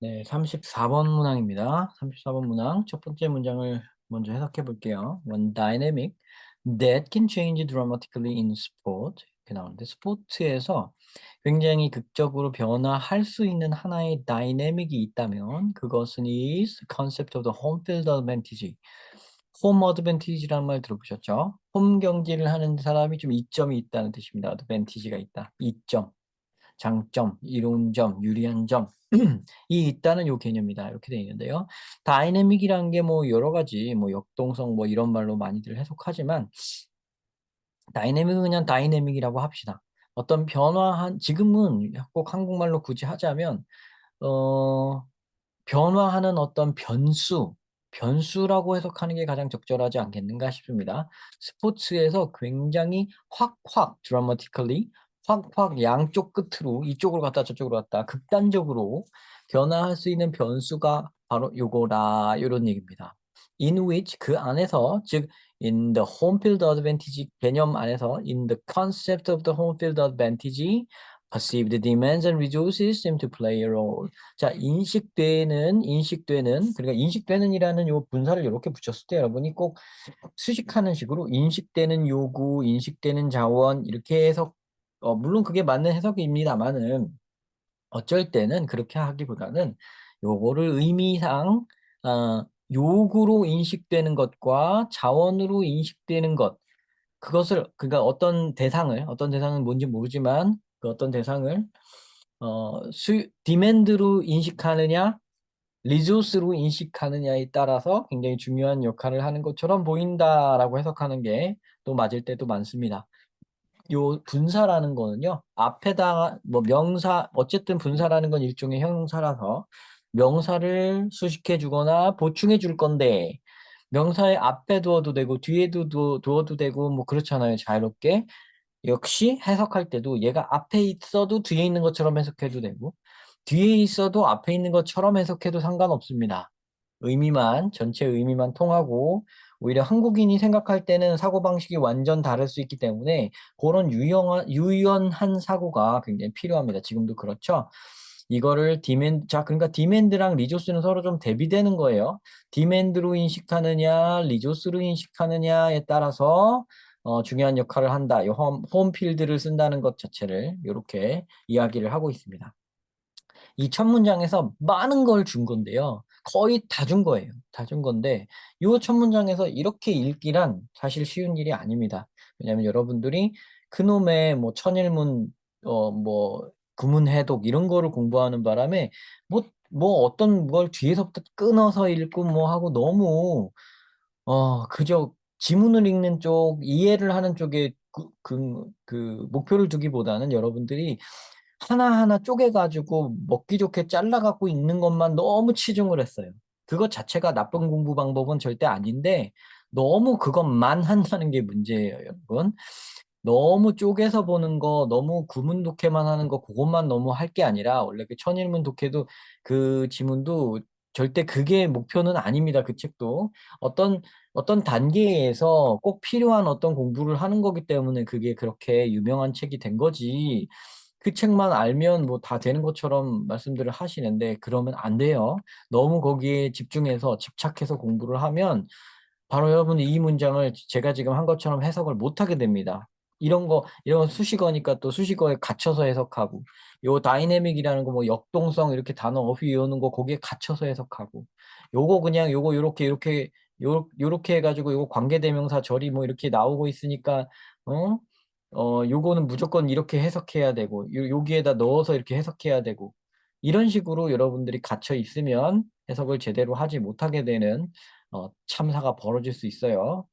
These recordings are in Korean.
네, 34번 문항입니다. 34번 문항 첫 번째 문장을 먼저 해석해 볼게요. One dynamic that can change dramatically in sport. 이렇게 나오는데 스포츠에서 굉장히 극적으로 변화할 수 있는 하나의 다이내믹이 있다면 그것은 is concept of the home field advantage. 홈 어드밴티지라는 말 들어보셨죠? 홈 경기를 하는 사람이 좀 이점이 있다는 뜻입니다. 어드밴티지가 있다. 이점. 장점, 이로운 점, 유리한 점, 이 있다는 요 개념이다. 이렇게 되어 있는데요. 다이내믹이란 게 뭐 여러 가지 뭐 역동성 뭐 이런 말로 많이들 해석하지만 다이내믹은 그냥 다이내믹이라고 합시다. 어떤 변화한 지금은 꼭 한국말로 굳이 하자면 어 변화하는 어떤 변수라고 해석하는 게 가장 적절하지 않겠는가 싶습니다. 스포츠에서 굉장히 확확 dramatically 확확 양쪽 끝으로 이쪽으로 갔다 저쪽으로 갔다 극단적으로 변화할 수 있는 변수가 바로 요거다 요런 얘기입니다. In which 그 안에서 즉 in the home field advantage 개념 안에서 in the concept of the home field advantage perceived demands and resources seem to play a role. 자, 그러니까 인식되는이라는 요 분사를 이렇게 붙였을 때 여러분이 꼭 수식하는 식으로 인식되는 요구, 인식되는 자원 이렇게 해석 물론 그게 맞는 해석입니다만은 어쩔 때는 그렇게 하기보다는 요거를 의미상 요구로 인식되는 것과 자원으로 인식되는 것 그것을 그러니까 어떤 대상은 뭔지 모르지만 그 어떤 대상을 디맨드로 인식하느냐 리소스로 인식하느냐에 따라서 굉장히 중요한 역할을 하는 것처럼 보인다라고 해석하는 게 또 맞을 때도 많습니다. 요 분사라는 거는요. 앞에다가 뭐 명사 어쨌든 분사라는 건 일종의 형용사라서 명사를 수식해 주거나 보충해 줄 건데 명사의 앞에 두어도 되고 뒤에 두어도 되고 뭐 그렇잖아요. 자유롭게. 역시 해석할 때도 얘가 앞에 있어도 뒤에 있는 것처럼 해석해도 되고 뒤에 있어도 앞에 있는 것처럼 해석해도 상관없습니다. 전체 의미만 통하고 오히려 한국인이 생각할 때는 사고방식이 완전 다를 수 있기 때문에 그런 유연한 사고가 굉장히 필요합니다. 지금도 그렇죠. 그러니까 디맨드랑 리조스는 서로 좀 대비되는 거예요. 디맨드로 인식하느냐, 리조스로 인식하느냐에 따라서 중요한 역할을 한다. 홈필드를 쓴다는 것 자체를 이렇게 이야기를 하고 있습니다. 이 첫 문장에서 많은 걸 준 건데요. 거의 다 준 거예요. 다 준 건데 이 첫 문장에서 이렇게 읽기란 사실 쉬운 일이 아닙니다. 왜냐하면 여러분들이 그놈의 뭐 천일문 뭐 구문해독 이런 거를 공부하는 바람에 뭐 어떤 걸 뒤에서부터 끊어서 읽고 뭐 하고 너무 그저 지문을 읽는 쪽, 이해를 하는 쪽에 그 목표를 두기보다는 여러분들이 하나하나 쪼개가지고 먹기 좋게 잘라갖고 읽는 것만 너무 치중을 했어요. 그것 자체가 나쁜 공부 방법은 절대 아닌데, 너무 그것만 한다는 게 문제예요, 여러분. 너무 쪼개서 보는 거, 너무 구문 독해만 하는 거, 그것만 너무 할 게 아니라, 원래 그 천일문 독해도 그 지문도 절대 그게 목표는 아닙니다, 그 책도. 어떤 단계에서 꼭 필요한 어떤 공부를 하는 거기 때문에 그게 그렇게 유명한 책이 된 거지. 그 책만 알면 뭐 다 되는 것처럼 말씀들을 하시는데, 그러면 안 돼요. 너무 거기에 집착해서 공부를 하면, 바로 여러분이 이 문장을 제가 지금 한 것처럼 해석을 못 하게 됩니다. 이런 거 수식어니까 또 수식어에 갇혀서 해석하고, 요 다이내믹이라는 거 뭐 역동성 이렇게 단어 어휘 외우는 거 거기에 갇혀서 해석하고, 요거 그냥 요거 요렇게 해가지고 요거 관계대명사 절이 뭐 이렇게 나오고 있으니까, 어? 요거는 무조건 이렇게 해석해야 되고, 여기에다 넣어서 이렇게 해석해야 되고, 이런 식으로 여러분들이 갇혀 있으면 해석을 제대로 하지 못하게 되는 참사가 벌어질 수 있어요.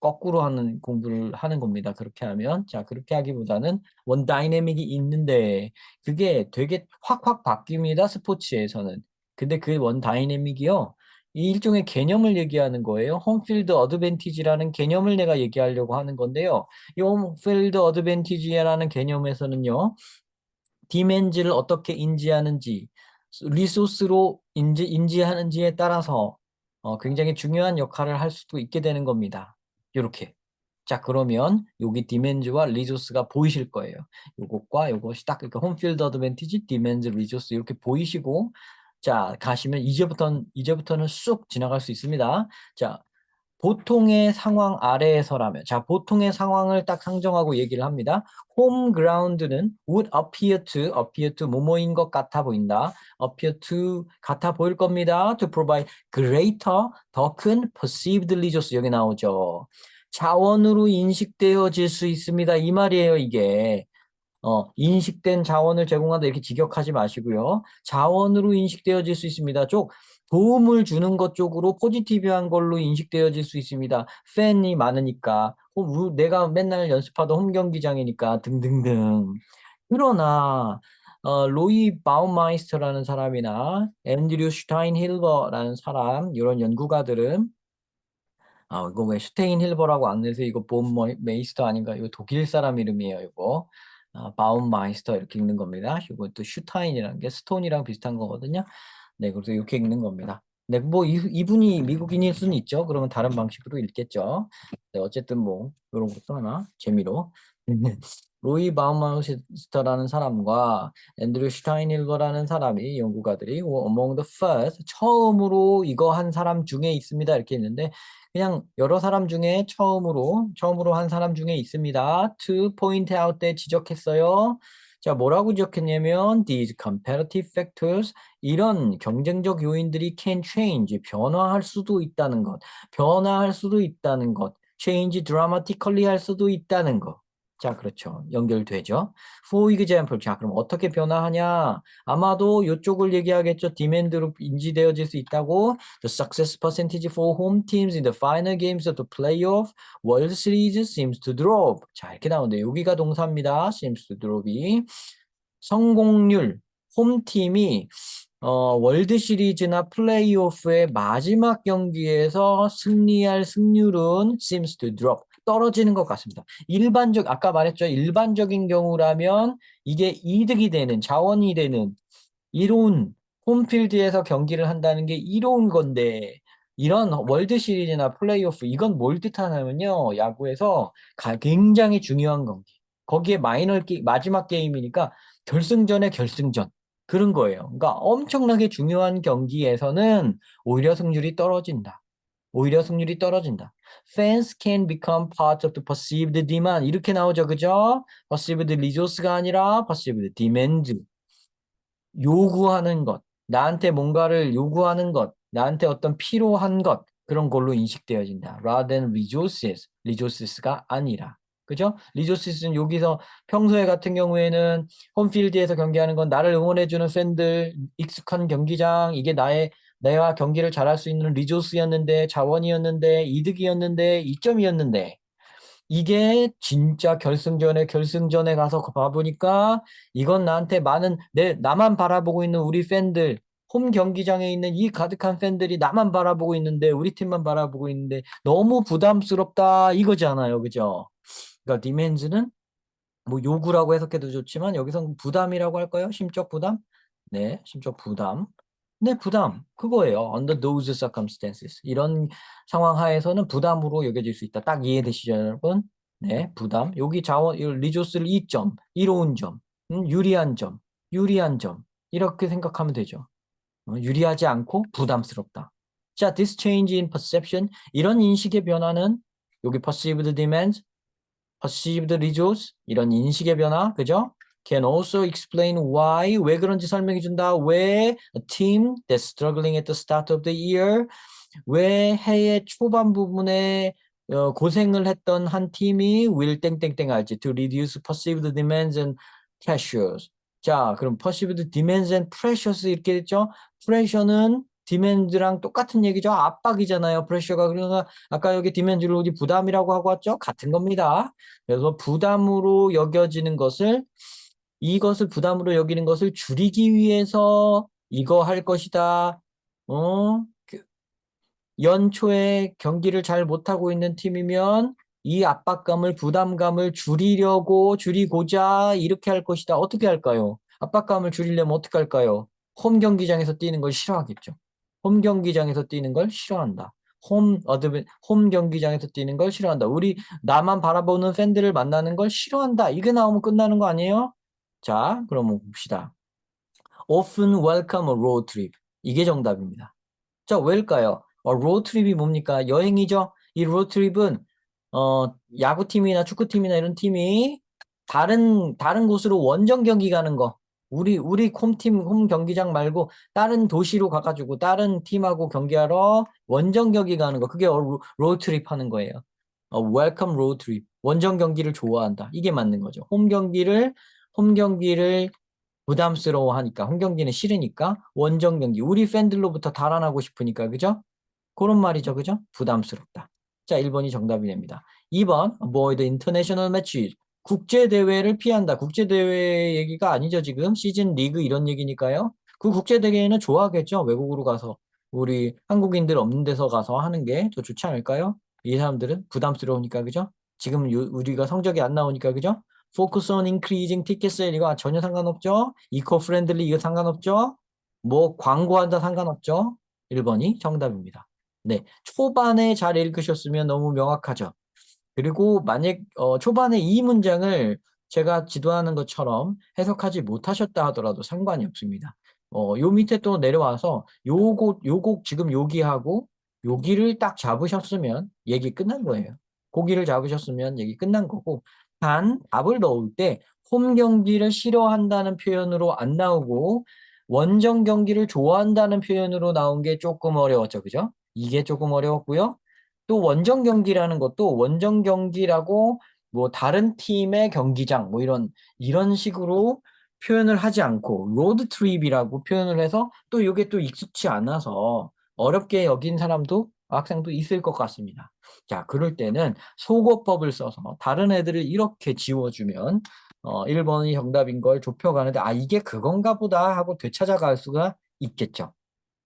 거꾸로 하는 공부를 하는 겁니다. 그렇게 하면. 자, 그렇게 하기보다는 원 다이내믹이 있는데, 그게 되게 확확 바뀝니다. 스포츠에서는. 근데 그 원 다이내믹이요. 이 일종의 개념을 얘기하는 거예요. 홈필드 어드밴티지라는 개념을 내가 얘기하려고 하는 건데요. 이 홈필드 어드밴티지라는 개념에서는요. 디맨즈를 어떻게 인지하는지, 리소스로 인지하는지에 따라서 굉장히 중요한 역할을 할 수도 있게 되는 겁니다. 이렇게. 자, 그러면 여기 디맨즈와 리소스가 보이실 거예요. 요것과 요것이 딱 그러니까 홈필드 어드밴티지, 디맨즈, 리소스 이렇게 보이시고 자, 가시면 이제부터는 쑥 지나갈 수 있습니다. 자, 보통의 상황 아래에서라면, 자, 보통의 상황을 딱 상정하고 얘기를 합니다. home ground는 would appear to 뭐뭐인 것 같아 보인다. appear to 같아 보일 겁니다. to provide greater, 더 큰 perceived resource 여기 나오죠. 자원으로 인식되어질 수 있습니다. 이 말이에요, 이게. 인식된 자원을 제공한다 이렇게 직역하지 마시고요. 자원으로 인식되어질 수 있습니다. 도움을 주는 것 쪽으로 포지티브한 걸로 인식되어질 수 있습니다. 팬이 많으니까, 내가 맨날 연습하던 홈 경기장이니까 등등등. 그러나 로이 바움마이스터라는 사람이나 앤드류 슈타인힐버라는 사람 이런 연구가들은 이거 왜 슈테인힐버라고 안 내서 이거 메이스터 아닌가? 이거 독일 사람 이름이에요, 이거. 바움마이스터 이렇게 읽는 겁니다. 이거 또 슈타인이라는 게 스톤이랑 비슷한 거거든요. 네, 그래서 이렇게 읽는 겁니다. 네, 뭐 이분이 미국인일 수는 있죠. 그러면 다른 방식으로 읽겠죠. 네, 어쨌든 뭐 이런 것도 하나 재미로. 로이 바움마이스터라는 사람과 앤드류 슈타인힐버라는 사람이 연구가들이 among the first 처음으로 이거 한 사람 중에 있습니다. 이렇게 있는데 그냥 여러 사람 중에 처음으로 한 사람 중에 있습니다. To point out 때 지적했어요. 자, 뭐라고 지적했냐면 these comparative factors 이런 경쟁적 요인들이 can change 변화할 수도 있다는 것. 변화할 수도 있다는 것. change dramatically 할 수도 있다는 것. 자, 그렇죠. 연결되죠. For example, 자, 그럼 어떻게 변화하냐? 아마도 이쪽을 얘기하겠죠. 디맨드로 인지되어질 수 있다고. The success percentage for home teams in the final games of the playoff World Series seems to drop. 자, 이렇게 나오는데 여기가 동사입니다. seems to drop이. 성공률, 홈팀이 월드 시리즈나 플레이오프의 마지막 경기에서 승리할 승률은 seems to drop. 떨어지는 것 같습니다. 아까 말했죠. 일반적인 경우라면 이게 이득이 되는, 자원이 되는, 이로운 홈필드에서 경기를 한다는 게 이로운 건데 이런 월드 시리즈나 플레이오프 이건 뭘 뜻하냐면요. 야구에서 굉장히 중요한 경기. 거기에 마지막 게임이니까 결승전의 결승전 그런 거예요. 그러니까 엄청나게 중요한 경기에서는 오히려 승률이 떨어진다. 오히려 승률이 떨어진다. Fans can become part of the perceived demand. 이렇게 나오죠. 그죠? perceived resource가 아니라 perceived demand. 요구하는 것, 나한테 뭔가를 요구하는 것, 나한테 어떤 필요한 것, 그런 걸로 인식되어진다. rather than resources가 아니라. 그죠? resources는 여기서 평소에 같은 경우에는 홈필드에서 경기하는 건 나를 응원해주는 팬들, 익숙한 경기장, 이게 내가 경기를 잘할 수 있는 리소스였는데, 자원이었는데, 이득이었는데, 이점이었는데, 이게 진짜 결승전에 가서 봐보니까 이건 나한테 나만 바라보고 있는 우리 팬들, 홈 경기장에 있는 이 가득한 팬들이 나만 바라보고 있는데, 우리 팀만 바라보고 있는데, 너무 부담스럽다 이거잖아요. 그죠? 그러니까 디맨즈는 뭐 요구라고 해석해도 좋지만 여기서 부담이라고 할까요? 심적 부담? 네, 심적 부담. 네, 부담. 그거예요. Under those circumstances. 이런 상황 하에서는 부담으로 여겨질 수 있다. 딱 이해되시죠, 여러분? 네, 부담. 여기 리조스를 이점, 이로운 점, 유리한 점. 이렇게 생각하면 되죠. 유리하지 않고 부담스럽다. 자, this change in perception. 이런 인식의 변화는 여기 perceived demand, perceived results 이런 인식의 변화, 그죠? Can also explain why 왜 그런지 설명해 준다. 왜 a team that's struggling at the start of the year 왜 해의 초반 부분에 고생을 했던 한 팀이 will 땡땡땡 할지 to reduce perceived demands and pressures. 자, 그럼 perceived demands and pressures 이렇게 됐죠? pressure는 demand랑 똑같은 얘기죠. 압박이잖아요. pressure가 그러니까 아까 여기 demand를 우리 부담이라고 하고 왔죠? 같은 겁니다. 그래서 이것을 부담으로 여기는 것을 줄이기 위해서 이거 할 것이다. 어? 연초에 경기를 잘 못하고 있는 팀이면 이 압박감을, 부담감을 줄이고자 이렇게 할 것이다. 어떻게 할까요? 압박감을 줄이려면 어떻게 할까요? 홈 경기장에서 뛰는 걸 싫어하겠죠. 홈 경기장에서 뛰는 걸 싫어한다. 홈 경기장에서 뛰는 걸 싫어한다. 나만 바라보는 팬들을 만나는 걸 싫어한다. 이게 나오면 끝나는 거 아니에요? 자, 그럼 봅시다. Often welcome a road trip. 이게 정답입니다. 자, 왜일까요? 로드트립이 뭡니까? 여행이죠? 이 로드트립은, 야구팀이나 축구팀이나 이런 팀이 다른 곳으로 원정 경기 가는 거. 우리 홈 경기장 말고 다른 도시로 가가지고 다른 팀하고 경기하러 원정 경기 가는 거. 그게 로드트립 하는 거예요. 웰컴 로드트립. 원정 경기를 좋아한다. 이게 맞는 거죠. 홈 경기를 부담스러워하니까, 홈 경기는 싫으니까, 원정 경기, 우리 팬들로부터 달아나고 싶으니까, 그죠? 그런 말이죠, 그죠? 부담스럽다. 자, 1번이 정답이 됩니다. 2번, avoid international match. 국제대회를 피한다. 국제대회 얘기가 아니죠, 지금. 시즌 리그 이런 얘기니까요. 그 국제대회는 좋아하겠죠, 외국으로 가서. 우리 한국인들 없는 데서 가서 하는 게 더 좋지 않을까요? 이 사람들은 부담스러우니까, 그죠? 지금 우리가 성적이 안 나오니까, 그죠? Focus on increasing ticket sale 이거 전혀 상관없죠? eco-friendly 이거 상관없죠? 뭐 광고한다 상관없죠? 1번이 정답입니다. 네, 초반에 잘 읽으셨으면 너무 명확하죠. 그리고 만약 초반에 이 문장을 제가 지도하는 것처럼 해석하지 못하셨다 하더라도 상관이 없습니다. 요 밑에 또 내려와서 요곡 지금 여기하고 여기를 딱 잡으셨으면 얘기 끝난 거예요. 고기를 잡으셨으면 얘기 끝난 거고 단 답을 넣을 때 홈 경기를 싫어한다는 표현으로 안 나오고 원정 경기를 좋아한다는 표현으로 나온 게 조금 어려웠죠. 그죠? 이게 조금 어려웠고요. 또 원정 경기라는 것도 원정 경기라고 뭐 다른 팀의 경기장 뭐 이런 식으로 표현을 하지 않고 로드 트립이라고 표현을 해서 또 이게 또 익숙치 않아서 어렵게 여긴 사람도 학생도 있을 것 같습니다. 자, 그럴 때는 속어법을 써서 다른 애들을 이렇게 지워주면 1번이 정답인 걸 좁혀가는데 아 이게 그건가 보다 하고 되찾아갈 수가 있겠죠.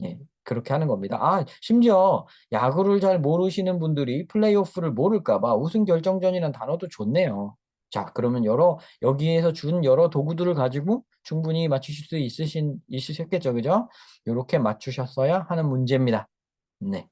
예, 그렇게 하는 겁니다. 아, 심지어 야구를 잘 모르시는 분들이 플레이오프를 모를까 봐 우승 결정전이라는 단어도 좋네요. 자, 그러면 여기에서 준 여러 도구들을 가지고 충분히 맞추실 수 있으셨겠죠, 그죠? 이렇게 맞추셨어야 하는 문제입니다. 네.